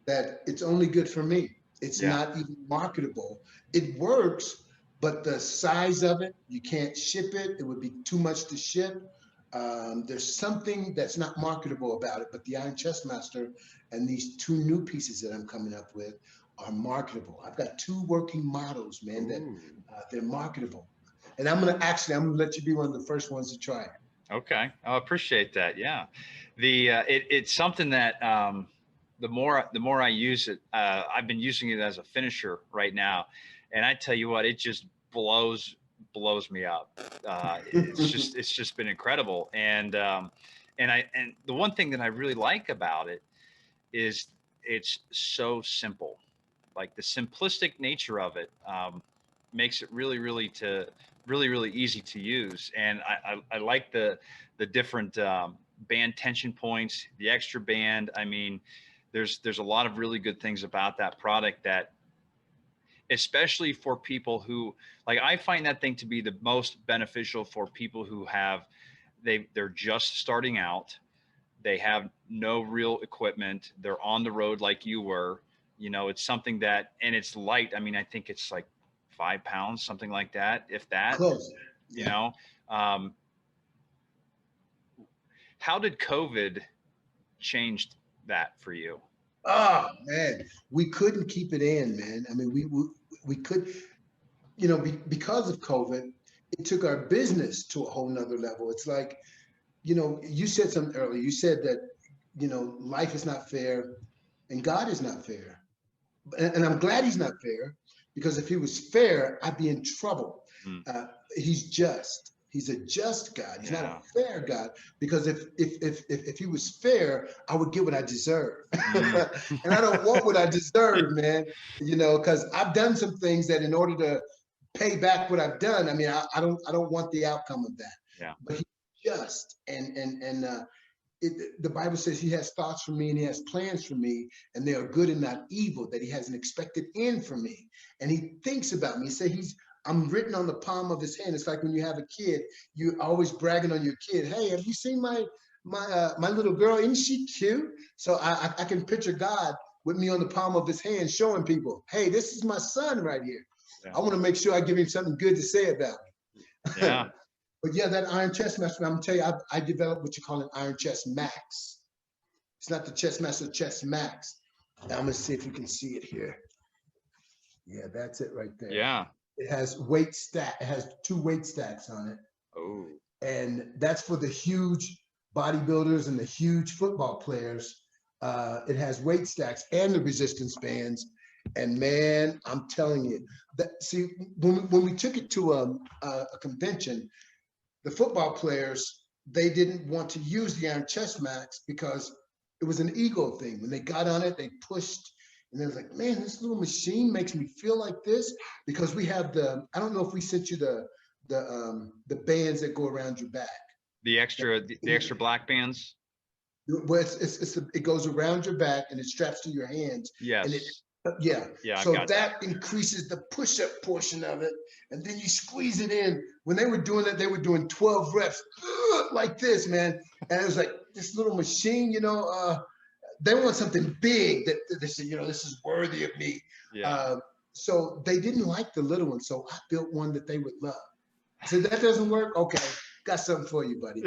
that it's only good for me. It's not even marketable. It works, but the size of it, you can't ship it. It would be too much to ship. There's something that's not marketable about it, but the Iron Chest Master and these 2 new pieces that I'm coming up with are marketable. I've got 2 working models, man, that they're marketable. And I'm gonna let you be one of the first ones to try it. Okay, I appreciate that. Yeah, it's something that the more I use it, I've been using it as a finisher right now, and I tell you what, it just blows me up. It's just been incredible, and the one thing that I really like about it is it's so simple. Like the simplistic nature of it makes it really easy to use. And I like the different band tension points, the extra band. I mean, there's a lot of really good things about that product, that especially for people who, like, I find that thing to be the most beneficial for people who they're just starting out. They have no real equipment. They're on the road like you were. You know, it's something that, and it's light. I mean, I think it's like 5 pounds, something like that, if that. Close. You know, how did COVID change that for you? Oh man, we couldn't keep it in, man. I mean, we could, you know, because of COVID, it took our business to a whole nother level. It's like, you know, you said something earlier. You said that, you know, life is not fair and God is not fair. And I'm glad he's not fair, because if he was fair, I'd be in trouble. He's just. He's a just God. He's not a fair God, because if he was fair, I would get what I deserve. And I don't want what I deserve, man. You know, because I've done some things that, in order to pay back what I've done, I mean, I don't want the outcome of that. Yeah. But he's just, and the Bible says he has thoughts for me and he has plans for me, and they are good and not evil, that he has an expected end for me. And he thinks about me. He said I'm written on the palm of his hand. It's like when you have a kid, you're always bragging on your kid. Hey, have you seen my little girl? Isn't she cute? So I can picture God with me on the palm of his hand, showing people, hey, this is my son right here. Yeah. I want to make sure I give him something good to say about me. Yeah. But yeah, that Iron Chest Master, I'm gonna tell you, I developed what you call an Iron Chest Max. It's not the Chest Master, Chest Max. Now, I'm gonna see if you can see it here. Yeah, that's it right there. Yeah. It has weight stack. It has 2 weight stacks on it. Oh. And that's for the huge bodybuilders and the huge football players. It has weight stacks and the resistance bands. And man, I'm telling you, see, when we took it to a convention, the football players, they didn't want to use the Iron Chest Max because it was an ego thing. When they got on it, they pushed. And they was like, man, this little machine makes me feel like this, because we have I don't know if we sent you the bands that go around your back. The extra black bands? Well, it goes around your back and it straps to your hands. Yes. And Yeah. So that increases the push-up portion of it. And then you squeeze it in. When they were doing that, they were doing 12 reps. like this, man. And it was like this little machine, they want something big that they said, this is worthy of me. Yeah. So they didn't like the little one. So I built one that they would love. I said, that doesn't work? Okay, got something for you, buddy.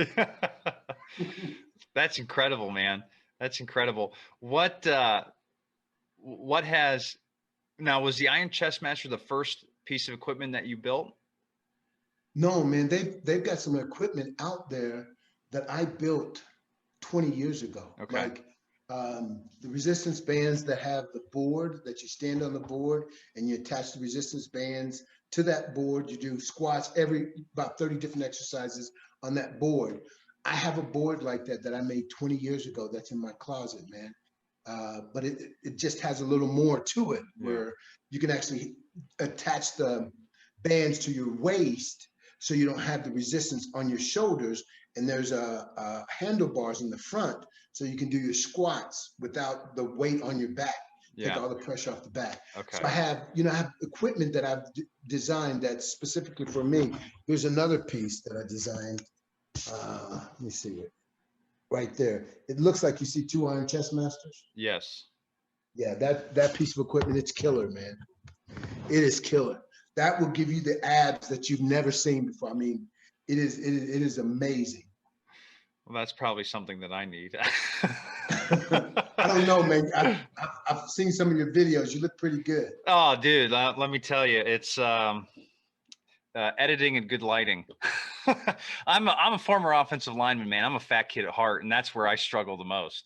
That's incredible, man. That's incredible. What has, now was the Iron Chest Master the first piece of equipment that you built? No, man, they've got some equipment out there that I built 20 years ago. Okay. Like the resistance bands that have the board that you stand on the board and you attach the resistance bands to that board. You do squats about 30 different exercises on that board. I have a board like that I made 20 years ago that's in my closet, man. But it just has a little more to it where you can actually attach the bands to your waist so you don't have the resistance on your shoulders. And there's a handlebars in the front so you can do your squats without the weight on your back. Take all the pressure off the back. Okay. So I have equipment that I've designed that's specifically for me. Here's another piece that I designed. Let me see it right there. It looks like you see two Iron Chest Masters. Yes. Yeah, that piece of equipment, it's killer, man. It is killer. That will give you the abs that you've never seen before. I mean, it is amazing. Well, that's probably something that I need. I don't know, man. I've seen some of your videos. You look pretty good. Oh, dude, let me tell you, it's editing and good lighting. I'm a former offensive lineman, man. I'm a fat kid at heart, and that's where I struggle the most.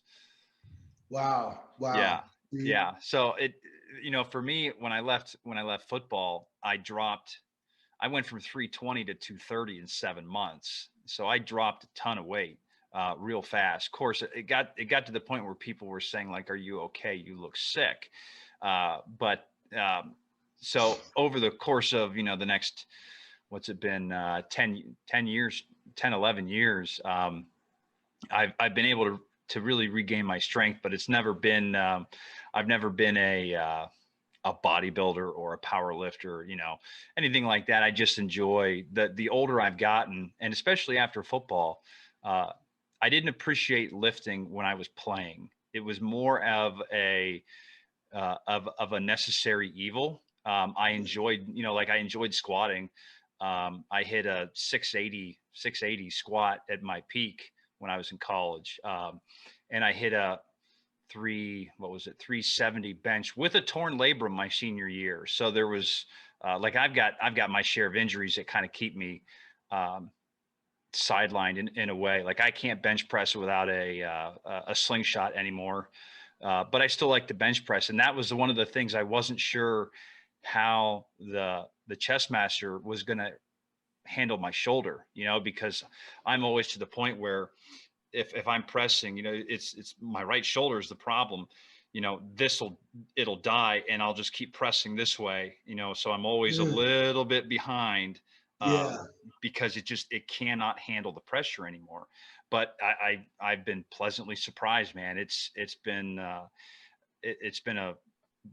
Wow. Yeah. Yeah. So for me, when I left football, I went from 320 to 230 in 7 months. So I dropped a ton of weight real fast. Of course, it got to the point where people were saying like, "Are you okay? You look sick." So over the course of, the next, what's it been, 10 years, 10, 11 years, I've been able to really regain my strength, but it's never been, I've never been a bodybuilder or a power lifter, anything like that. I just enjoy the older I've gotten, and especially after football, I didn't appreciate lifting when I was playing. It was more of a necessary evil. I enjoyed, I enjoyed squatting. I hit a 680 squat at my peak when I was in college. And I hit a 370 bench with a torn labrum my senior year. So there was I've got my share of injuries that kind of keep me sidelined in a way. Like I can't bench press without a slingshot anymore. But I still like to bench press. And that was one of the things I wasn't sure how the chest master was going to handle my shoulder, because I'm always to the point where if I'm pressing, it's my right shoulder is the problem, it'll die and I'll just keep pressing this way, so I'm always a little bit behind, because it cannot handle the pressure anymore. But I've been pleasantly surprised, man. It's been a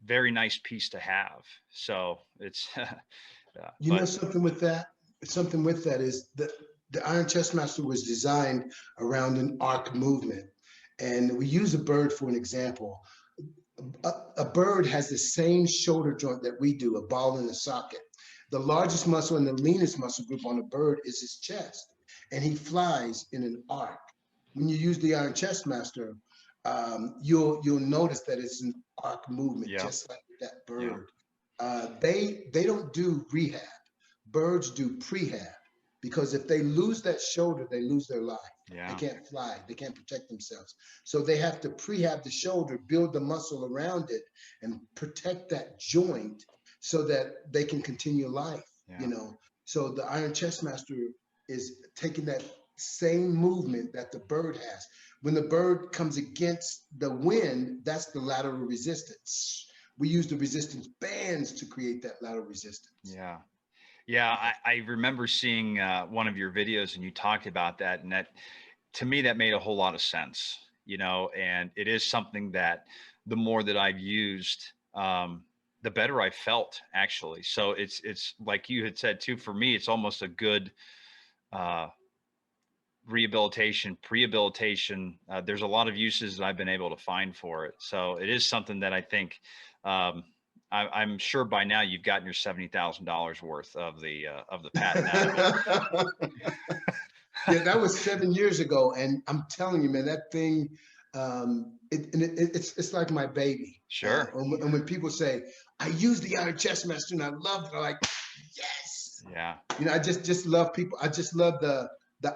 very nice piece to have. So it's, something with that is that the Iron Chest Master was designed around an arc movement. And we use a bird for an example. A bird has the same shoulder joint that we do, a ball in a socket. The largest muscle and the leanest muscle group on a bird is his chest, and he flies in an arc. When you use the Iron Chest Master, you'll notice that it's an arc movement, just like that bird. They don't do rehab. Birds do prehab, because if they lose that shoulder, they lose their life. They can't fly. They can't protect themselves. So they have to prehab the shoulder, build the muscle around it, and protect that joint so that they can continue life. So the Iron Chest Master is taking that same movement that the bird has. When the bird comes against the wind, that's the lateral resistance. We use the resistance bands to create that lateral resistance. Yeah, I remember seeing one of your videos, and you talked about that, and that, to me, that made a whole lot of sense, and it is something that the more that I've used, the better I felt, actually. So it's like you had said too, for me, it's almost a good rehabilitation, prehabilitation. There's a lot of uses that I've been able to find for it. So it is something that I think, I'm sure by now you've gotten your $70,000 worth of the patent out of it. Yeah, that was 7 years ago, and I'm telling you, man, that thing, it's like my baby. Sure. And when people say, "I use the Iron Chest Master and I love it," I'm like, yes. Yeah. You know, I just love people. I just love the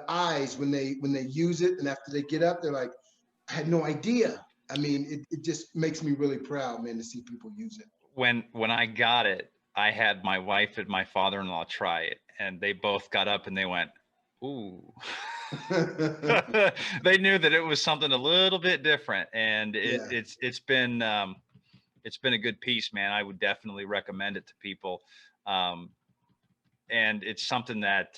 eyes when they use it, and after they get up, they're like, "I had no idea." I mean, it just makes me really proud, man, to see people use it. When I got it, I had my wife and my father-in-law try it, and they both got up and they went, "Ooh." They knew that it was something a little bit different, and Yeah. it's been a good piece, man. I would definitely recommend it to people, and it's something that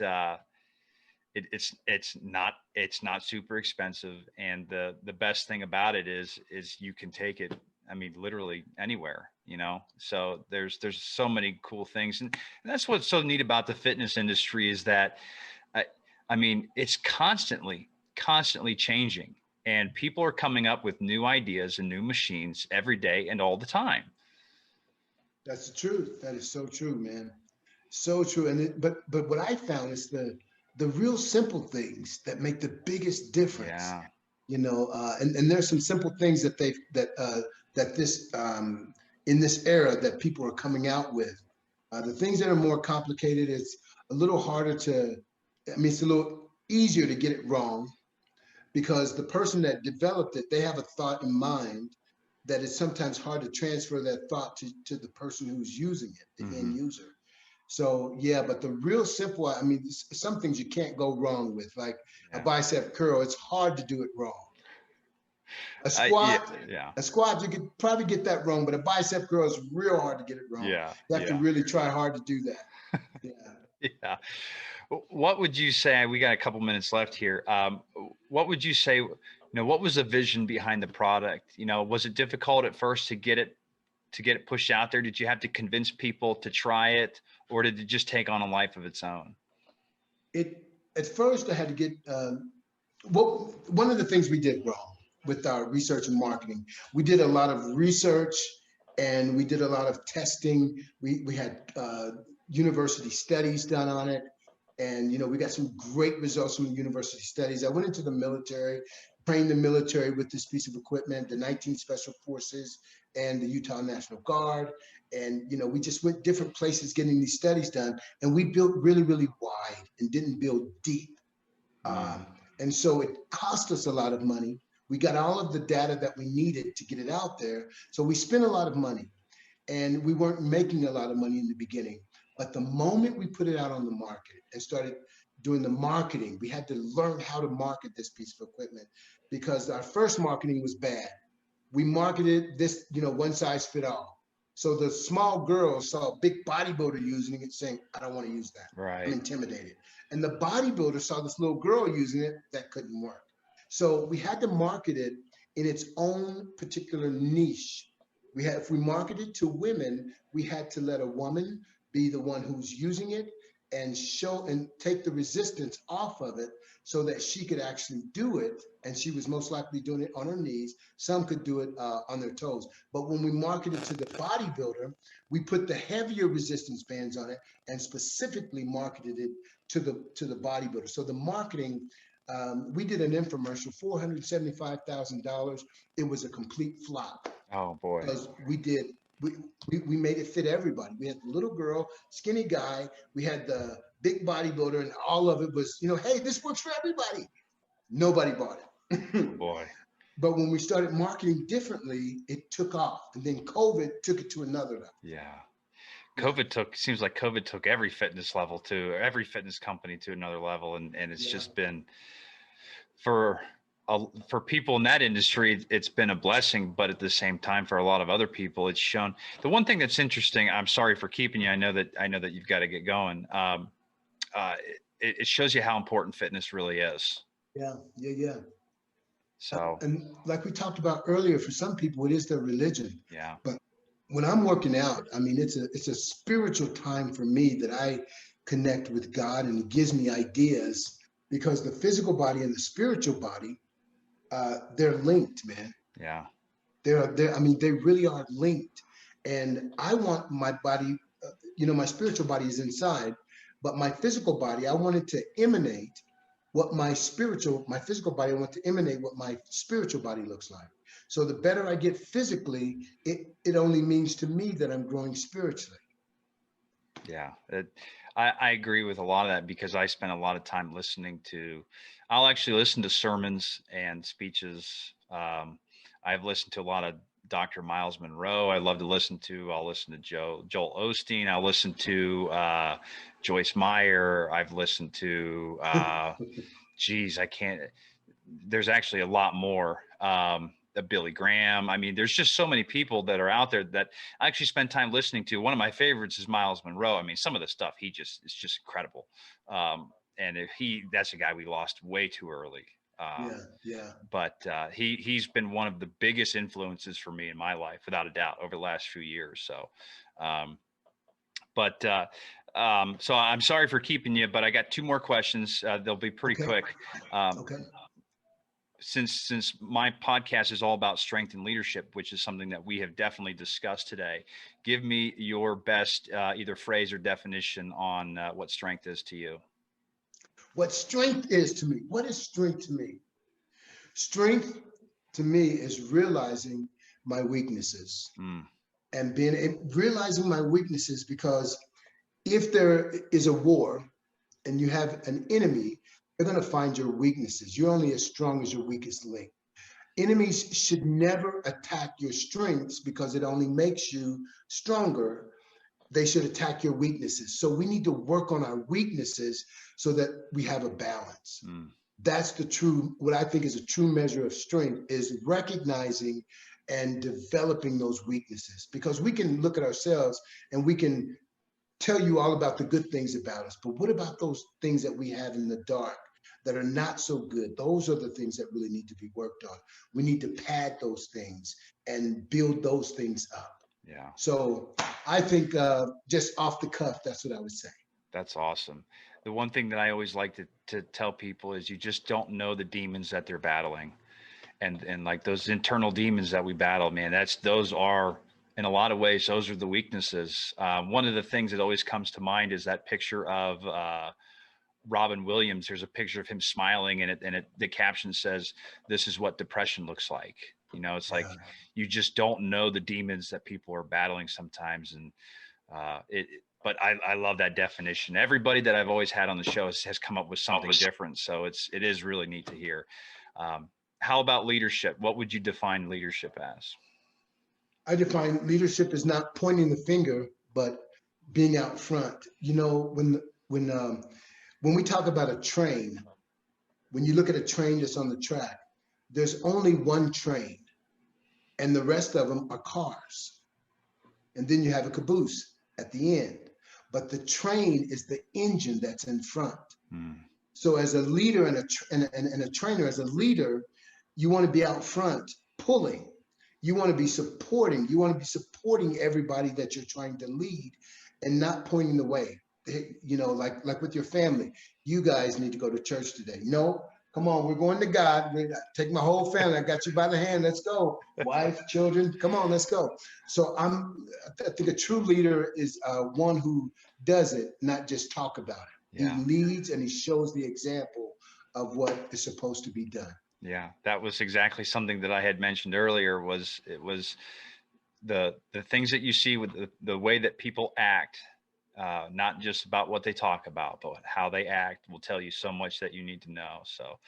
it's not super expensive, and the best thing about it is you can take it, I mean, literally anywhere, you know. So there's so many cool things, and that's what's so neat about the fitness industry is that I, I mean, it's constantly changing, and people are coming up with new ideas and new machines every day and all the time. That's the truth. That is so true, man. So true. But what I found is the real simple things that make the biggest difference. Yeah. You know, and there's some simple things that that this in this era that people are coming out with. The things that are more complicated, it's a little harder to. I mean, it's a little easier to get it wrong because the person that developed it, they have a thought in mind that it's sometimes hard to transfer that thought to the person who's using it, the end user. So yeah, but the real simple, I mean, some things you can't go wrong with, like a bicep curl. It's hard to do it wrong. A squat, Yeah. a squat, you could probably get that wrong, but a bicep curl is real hard to get it wrong. Yeah. You have to really try hard to do that. Yeah. Yeah. What would you say? We got a couple minutes left here. What would you say? You know, what was the vision behind the product? You know, was it difficult at first to get it pushed out there? Did you have to convince people to try it, or did it just take on a life of its own? It at first I had to get well, one of the things we did wrong with our research and marketing, we did a lot of research and we did a lot of testing. We had university studies done on it, and you know we got some great results from the university studies. I went into the military, trained the military with this piece of equipment, the 19th Special Forces and the Utah National Guard, and you know we just went different places getting these studies done, and we built really wide and didn't build deep. And so it cost us a lot of money. We got all of the data that we needed to get it out there. So we spent a lot of money and we weren't making a lot of money in the beginning. But the moment we put it out on the market and started doing the marketing, we had to learn how to market this piece of equipment because our first marketing was bad. We marketed this, you know, one size fit all. So the small girls saw a big bodybuilder using it saying, I don't want to use that. Right. I'm intimidated. And the bodybuilder saw this little girl using it that couldn't work. So we had to market it in its own particular niche. If we marketed to women, we had to let a woman be the one who's using it and show and take the resistance off of it so that she could actually do it. And she was most likely doing it on her knees. Some could do it on their toes. But when we marketed to the bodybuilder, we put the heavier resistance bands on it and specifically marketed it to the bodybuilder. So the marketing, we did an infomercial, $475,000. It was a complete flop. Oh boy. Because we made it fit everybody. We had the little girl, skinny guy, we had the big bodybuilder, and all of it was, you know, hey, this works for everybody. Nobody bought it. Oh boy. But when we started marketing differently, it took off. And then COVID took it to another level. Yeah. Seems like COVID took every fitness company to another level. And it's just been for people in that industry, it's been a blessing, but at the same time, for a lot of other people, it's shown. The one thing that's interesting, I'm sorry for keeping you. I know that you've got to get going. It shows you how important fitness really is. Yeah. So, and like we talked about earlier, for some people, it is their religion. Yeah. But when I'm working out, I mean, it's a spiritual time for me that I connect with God, and it gives me ideas because the physical body and the spiritual body, they're linked, man. Yeah. I mean, they really are linked. And I want my body, my spiritual body is inside, but my physical body, I want it to emanate what my physical body, I want to emanate what my spiritual body looks like. So the better I get physically, it only means to me that I'm growing spiritually. Yeah, I agree with a lot of that because I spend a lot of time I'll actually listen to sermons and speeches. I've listened to a lot of Dr. Miles Monroe. I'll listen to Joel Osteen. I'll listen to Joyce Meyer. I've listened to, there's actually a lot more. Billy Graham. I mean, there's just so many people that are out there that I actually spend time listening to. One of my favorites is Miles Monroe. I mean, some of the stuff it's just incredible. And that's a guy we lost way too early. Yeah. But he's been one of the biggest influences for me in my life, without a doubt, over the last few years. So, so I'm sorry for keeping you, but I got two more questions. They'll be pretty quick. Okay. Since my podcast is all about strength and leadership, which is something that we have definitely discussed today, give me your best either phrase or definition on what strength is to you. What strength is to me? What is strength to me? Strength to me is realizing my weaknesses and realizing my weaknesses, because if there is a war and you have an enemy, they're going to find your weaknesses. You're only as strong as your weakest link. Enemies should never attack your strengths because it only makes you stronger. They should attack your weaknesses. So we need to work on our weaknesses so that we have a balance. That's what I think is a true measure of strength, is recognizing and developing those weaknesses, because we can look at ourselves and we can tell you all about the good things about us, but what about those things that we have in the dark that are not so good? Those are the things that really need to be worked on. We need to pad those things and build those things up. Yeah. So I think just off the cuff, that's what I would say. That's awesome. The one thing that I always like to tell people is you just don't know the demons that they're battling. And like those internal demons that we battle, man, those are, in a lot of ways, those are the weaknesses. One of the things that always comes to mind is that picture of Robin Williams. There's a picture of him smiling, and the caption says, "This is what depression looks like." It's like you just don't know the demons that people are battling sometimes. And but I love that definition. Everybody that I've always had on the show has come up with something different. So it is really neat to hear. How about leadership? What would you define leadership as? I define leadership as not pointing the finger, but being out front. When we talk about a train, when you look at a train that's on the track, there's only one train, and the rest of them are cars. And then you have a caboose at the end. But the train is the engine that's in front. So as a leader and a trainer, as a leader, you want to be out front pulling. You want to be supporting. You want to be supporting everybody that you're trying to lead and not pointing the way. Like with your family, you guys need to go to church today. No, come on, we're going to God. Take my whole family. I got you by the hand. Let's go. Wife, children, come on, let's go. So I think a true leader is one who does it, not just talk about it. Yeah. He leads and he shows the example of what is supposed to be done. Yeah, that was exactly something that I had mentioned earlier. It was the things that you see with the way that people act, not just about what they talk about, but how they act will tell you so much that you need to know. So,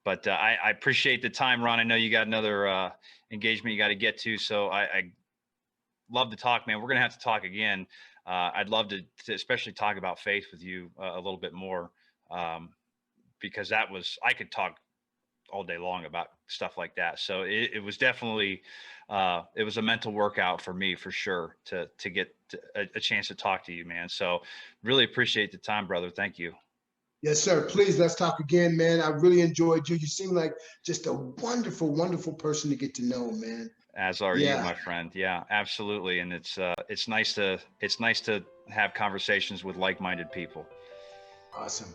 but I appreciate the time, Ron. I know you got another engagement you got to get to. So I love to talk, man. We're going to have to talk again. I'd love to especially talk about faith with you a little bit more. Because I could talk all day long about stuff like that. So it was definitely, it was a mental workout for me, for sure, to get a chance to talk to you, man. So really appreciate the time, brother. Thank you. Yes, sir. Please, let's talk again, man. I really enjoyed you. You seem like just a wonderful, wonderful person to get to know, man. As are you, my friend. Yeah, absolutely. And it's nice to have conversations with like-minded people. Awesome.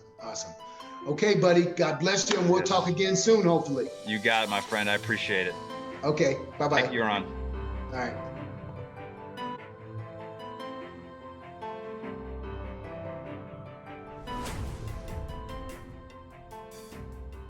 Okay, buddy. God bless you, and we'll talk again soon, hopefully. You got it, my friend. I appreciate it. Okay. Bye-bye. You're on. All right.